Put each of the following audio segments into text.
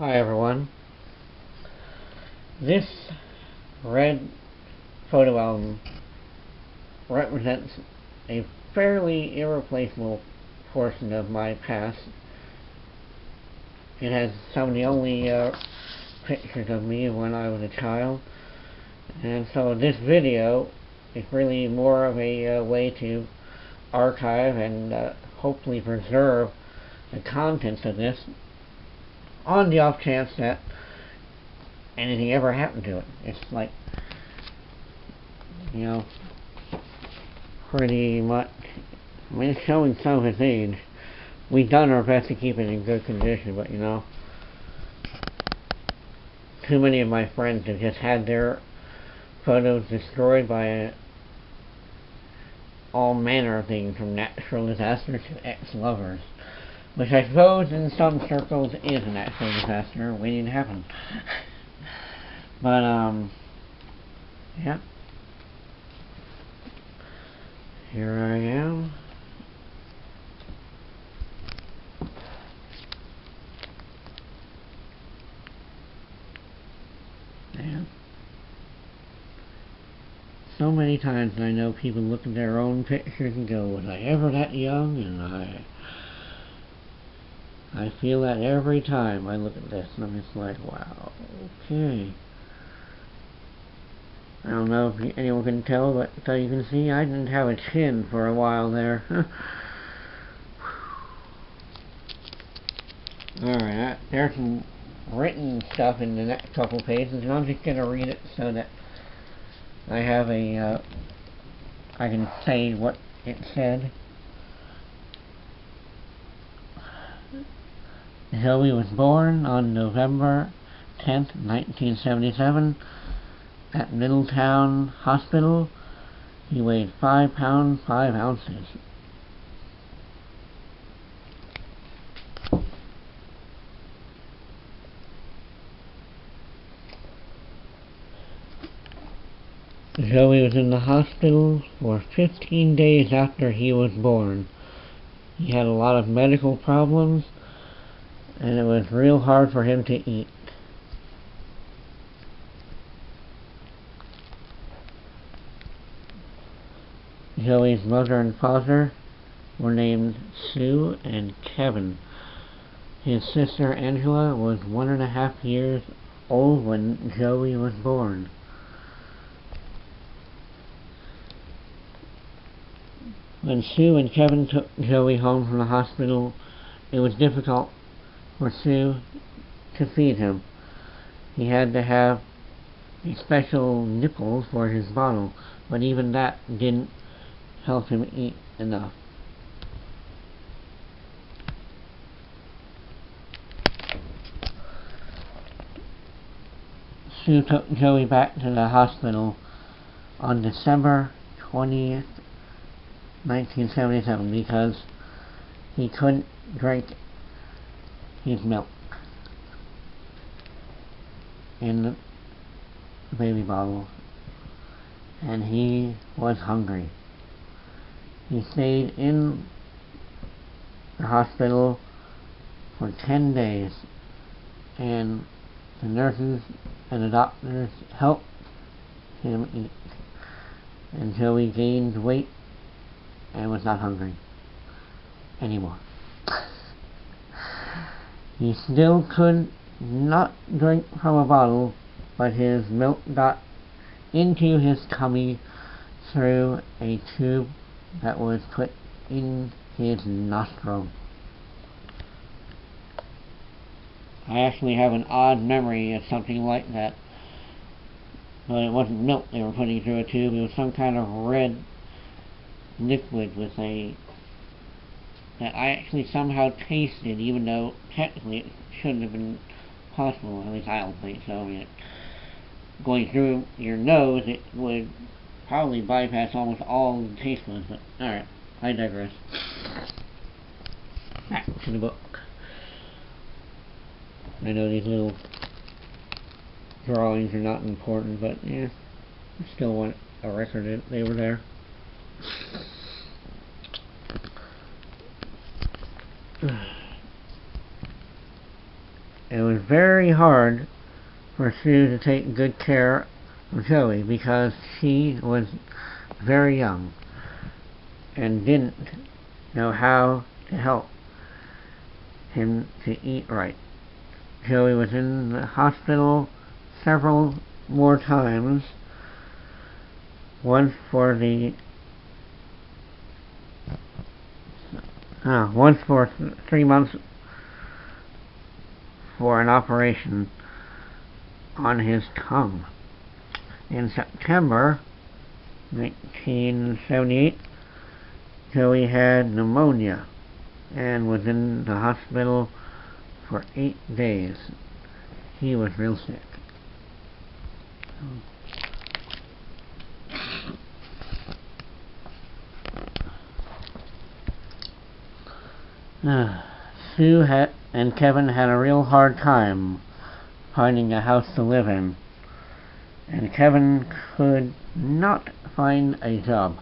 Hi everyone. This red photo album represents a fairly irreplaceable portion of my past. It has some of the only pictures of me when I was a child, and so this video is really more of a way to archive and hopefully preserve the contents of this on the off chance that anything ever happened to it. It's like, pretty much, it's showing some of its age. We've done our best to keep it in good condition, but too many of my friends have just had their photos destroyed by all manner of things, from natural disasters to ex-lovers, which I suppose in some circles is a natural disaster waiting to happen. But yeah, here I am. And so many times I know people look at their own pictures and go, was I ever that young? And I feel that every time I look at this, and I'm just like, wow, okay. I don't know if anyone can tell, but so you can see I didn't have a chin for a while there. Alright, there's some written stuff in the next couple pages, and I'm just going to read it so that I have I can say what it said. Zoe was born on November 10th, 1977 at Middletown Hospital. He weighed 5 pounds 5 ounces. Zoe was in the hospital for 15 days after he was born. He had a lot of medical problems, and it was real hard for him to eat. Zoe's mother and father were named Sue and Kevin. His sister Angela was 1.5 years old when Zoe was born. When Sue and Kevin took Zoe home from the hospital, it was difficult for Sue to feed him. He had to have a special nipple for his bottle, but even that didn't help him eat enough. Sue took Zoe back to the hospital on December 20th, 1977, because he couldn't drink his milk in the baby bottle, and he was hungry. He stayed in the hospital for 10 days, and the nurses and the doctors helped him eat until he gained weight and was not hungry anymore. He still could not drink from a bottle, but his milk got into his tummy through a tube that was put in his nostril. I actually have an odd memory of something like that, but it wasn't milk they were putting through a tube. It was some kind of red liquid that I actually somehow tasted, even though technically it shouldn't have been possible. At least I don't think so. I mean, going through your nose, it would probably bypass almost all the taste buds, but alright, I digress. Back to the book. I know these little drawings are not important, but yeah, I still want a record that they were there. it was very hard for Sue to take good care of Joey because she was very young and didn't know how to help him to eat right. Joey was in the hospital several more times, once for 3 months for an operation on his tongue. In September 1978, Joey had pneumonia and was in the hospital for 8 days. He was real sick. Sue and Kevin had a real hard time finding a house to live in, and Kevin could not find a job.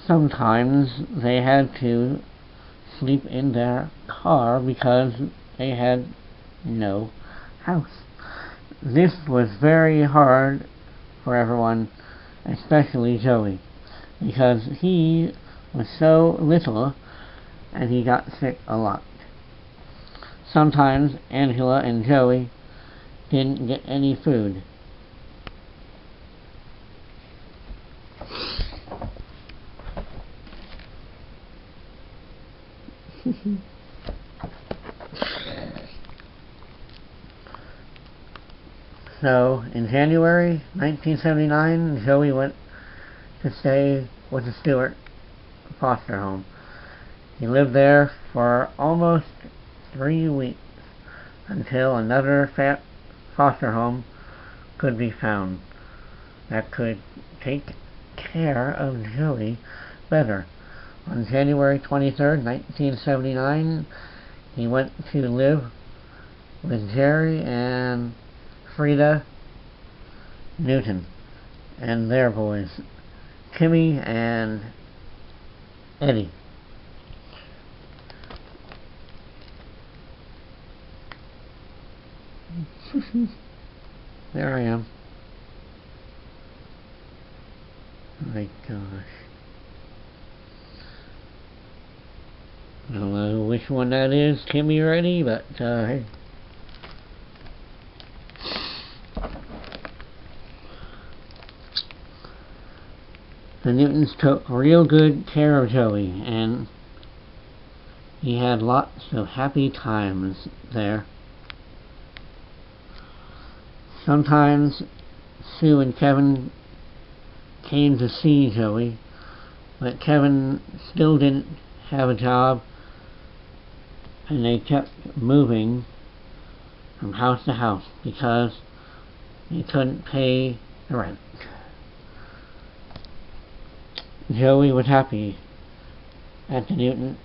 Sometimes they had to sleep in their car because they had no house. This was very hard for everyone, especially Joey, because he was so little and he got sick a lot. Sometimes Angela and Joey didn't get any food. So, in January 1979, Joey went to stay with the Stewart foster home. He lived there for almost 3 weeks until another foster home could be found that could take care of Joey better. On January 23rd, 1979, he went to live with Jerry and Frida Newton and their boys, Timmy and Eddie. There I am. Oh my gosh. I don't know which one that is, Timmy or Eddie, but hey. The Newtons took real good care of Joey, and he had lots of happy times there. Sometimes Sue and Kevin came to see Joey, but Kevin still didn't have a job, and they kept moving from house to house because they couldn't pay the rent. Joey was happy at the Newtons.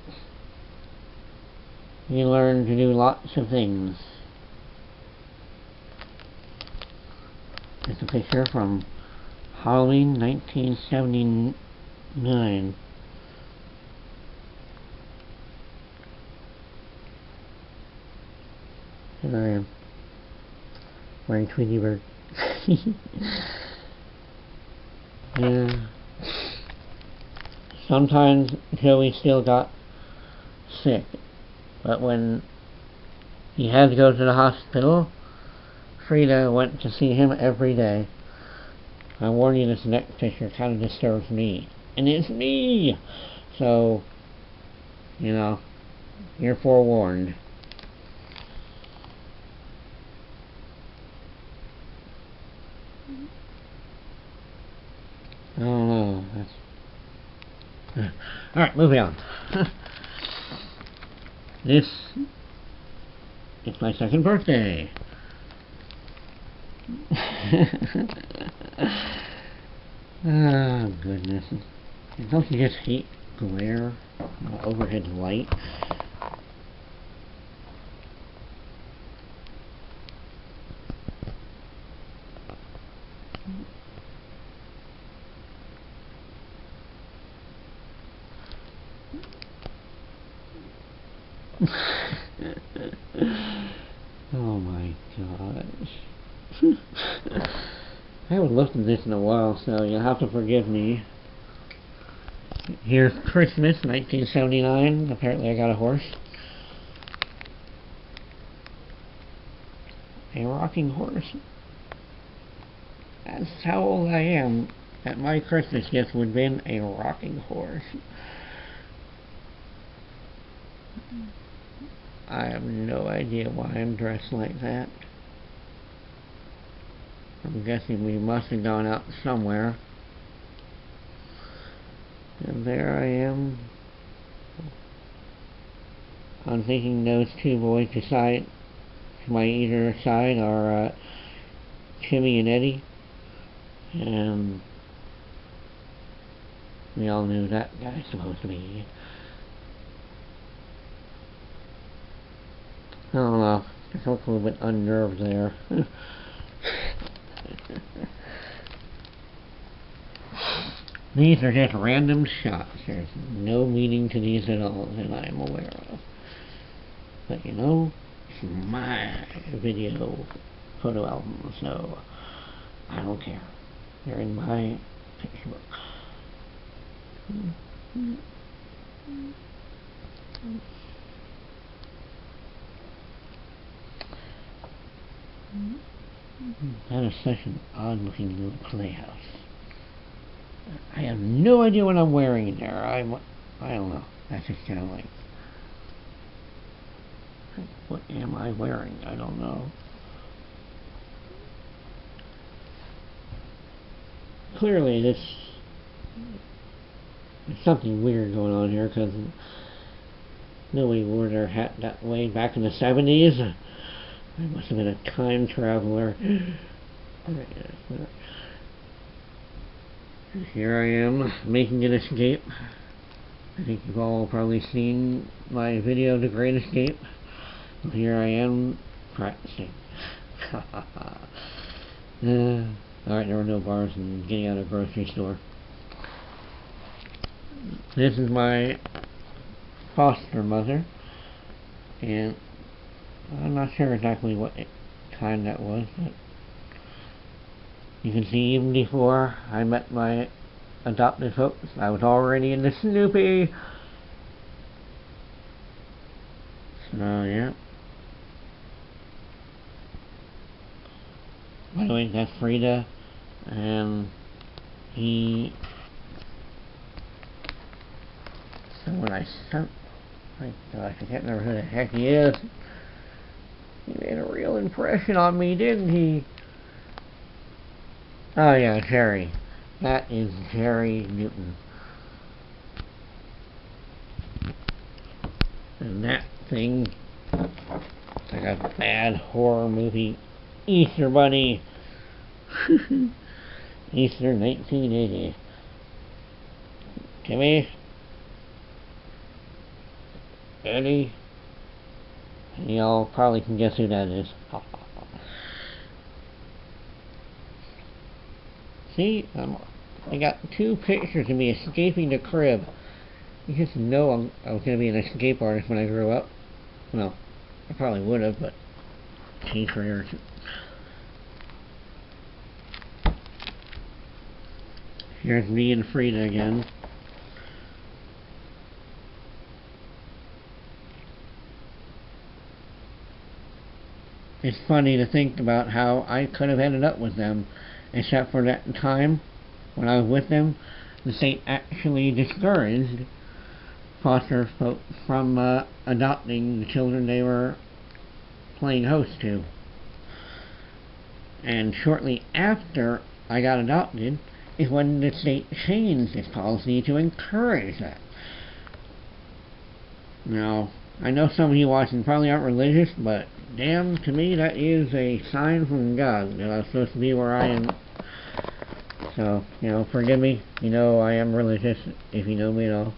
He learned to do lots of things. It's a picture from Halloween 1979. Here I am, wearing Tweety Bird. Yeah. Sometimes Joey still got sick, but when he had to go to the hospital, Frida went to see him every day. I warn you, this next picture kind of disturbs me. And it's me! So, you know, you're forewarned. I don't know. Alright, moving on. This is my second birthday. Oh, goodness. Don't you just hate glare? Overhead light? Oh my gosh. I haven't looked at this in a while, so you'll have to forgive me. Here's Christmas, 1979. Apparently I got a horse. A rocking horse. That's how old I am. That my Christmas gift would have been a rocking horse. I have no idea why I'm dressed like that. I'm guessing we must have gone out somewhere. And there I am. I'm thinking those two boys to my either side are Timmy and Eddie. And we all knew that guy's supposed to be. I don't know. I look a little bit unnerved there. These are just random shots. There's no meaning to these at all that I'm aware of. But you know, it's my video photo album, so I don't care. They're in my picture book. That is such an odd looking little playhouse. I have no idea what I'm wearing in there. I don't know. That's just kind of like, what am I wearing? I don't know. Clearly there's something weird going on here, because nobody wore their hat that way back in the 70s. I must have been a time traveler. Here I am, making an escape. I think you've all probably seen my video, The Great Escape. Here I am, practicing. Alright, there were no bars and getting out of a grocery store. This is my foster mother, and I'm not sure exactly what time that was, but you can see even before I met my adopted folks, I was already into Snoopy. So yeah. By the way, that's Frida, and someone my gosh, I can't remember who the heck he is. He made a real impression on me, didn't he? Oh yeah, Jerry. That is Jerry Newton. And that thing, it's like a bad horror movie. Easter Bunny. Easter 1980. Timmy. Eddie. And y'all probably can guess who that is. See, I got two pictures of me escaping the crib. You just know I was going to be an escape artist when I grew up. Well, I probably would have, but teen career. Here's me and Frida again. It's funny to think about how I could have ended up with them, except for that time when I was with them, the state actually discouraged foster folks from adopting the children they were playing host to. And shortly after I got adopted is when the state changed its policy to encourage that. Now, I know some of you watching probably aren't religious, but damn, to me that is a sign from God that I'm supposed to be where I am. So, you know, forgive me. You know I am religious, if you know me at all.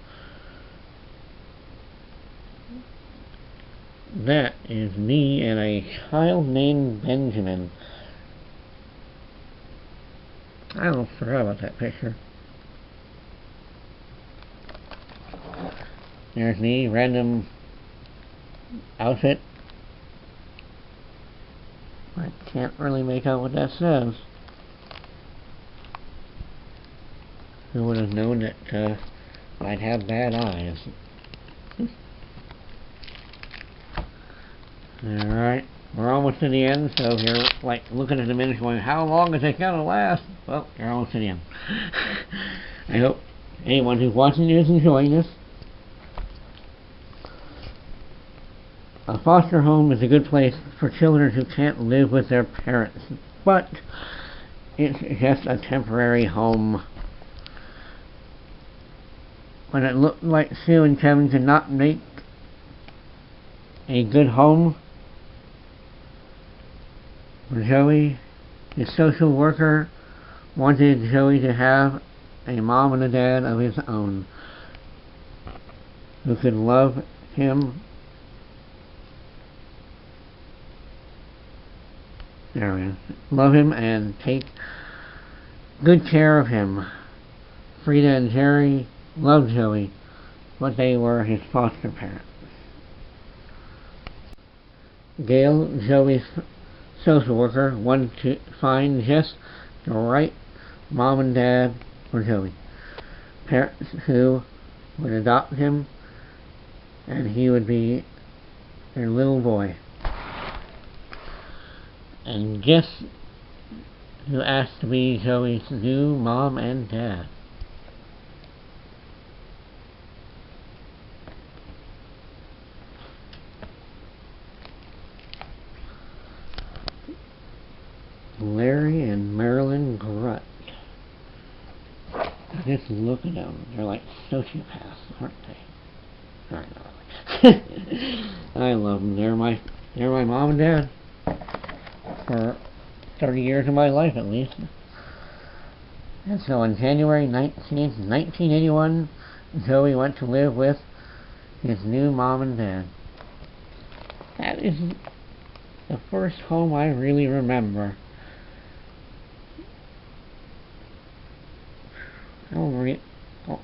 That is me and a child named Benjamin. I almost forgot about that picture. There's me, random outfit. I can't really make out what that says. Who would have known that I'd have bad eyes? Alright, we're almost to the end, so if you're like looking at the minutes going, how long is it gonna last? Well, you're almost to the end. I hope anyone who's watching is enjoying this. A foster home is a good place for children who can't live with their parents, but it's just a temporary home. When it looked like Sue and Kevin could not make a good home for Joey, the social worker wanted Joey to have a mom and a dad of his own who could love him. There we go. Love him and take good care of him. Frida and Jerry loved Joey, but they were his foster parents. Gail, Joey's social worker, wanted to find just the right mom and dad for Joey. Parents who would adopt him and he would be their little boy. And guess who asked to be Joey's new mom and dad? Larry and Marilyn Grutt. Just look at them. They're like sociopaths, aren't they? Alright, no. I love them. They're my mom and dad. For 30 years of my life, at least. And so on January 19th, 1981, Joey went to live with his new mom and dad. That is the first home I really remember.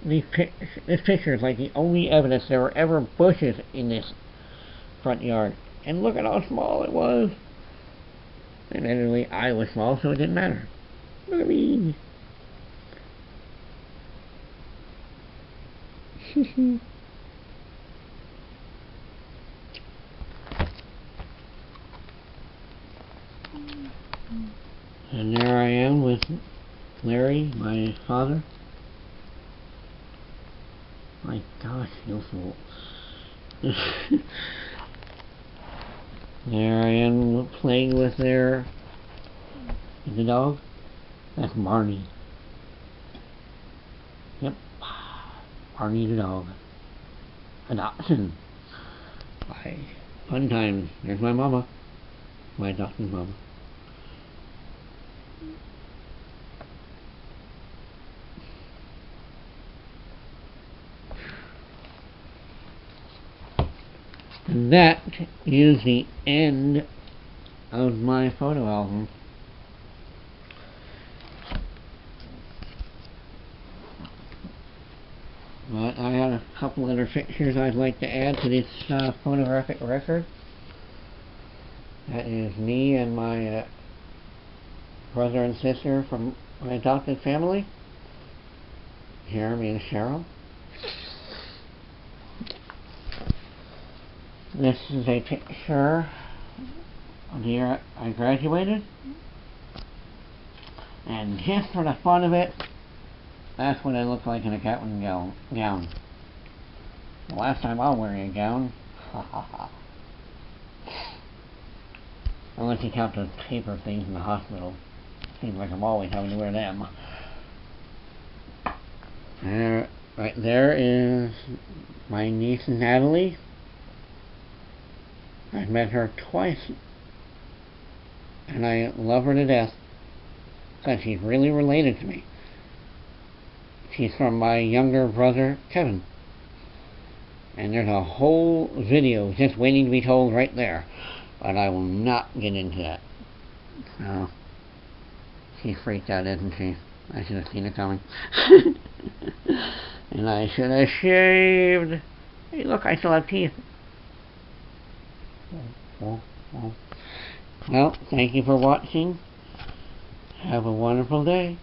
This picture is like the only evidence there were ever bushes in this front yard. And look at how small it was. And anyway, I was small, so it didn't matter. Look at me. And there I am with Larry, my father. My gosh, you're full. There I am playing with the dog. That's Barney. Yep, Barney the dog. Adoption. Bye. Fun times. There's my mama. My adopted mama. And that is the end of my photo album. But I had a couple other pictures I'd like to add to this photographic record. That is me and my brother and sister from my adopted family, Jeremy and Cheryl. This is a picture of the year I graduated. And just for the fun of it, that's what I look like in a Gatling gown. The last time I'm wearing a gown, unless you count those paper things in the hospital. Seems like I'm always having to wear them. Right there is my niece Natalie. I've met her twice, and I love her to death, because she's really related to me. She's from my younger brother, Kevin. And there's a whole video just waiting to be told right there, but I will not get into that. So, she freaked out, isn't she? I should have seen it coming. And I should have shaved. Hey, look, I still have teeth. Well, thank you for watching. Have a wonderful day.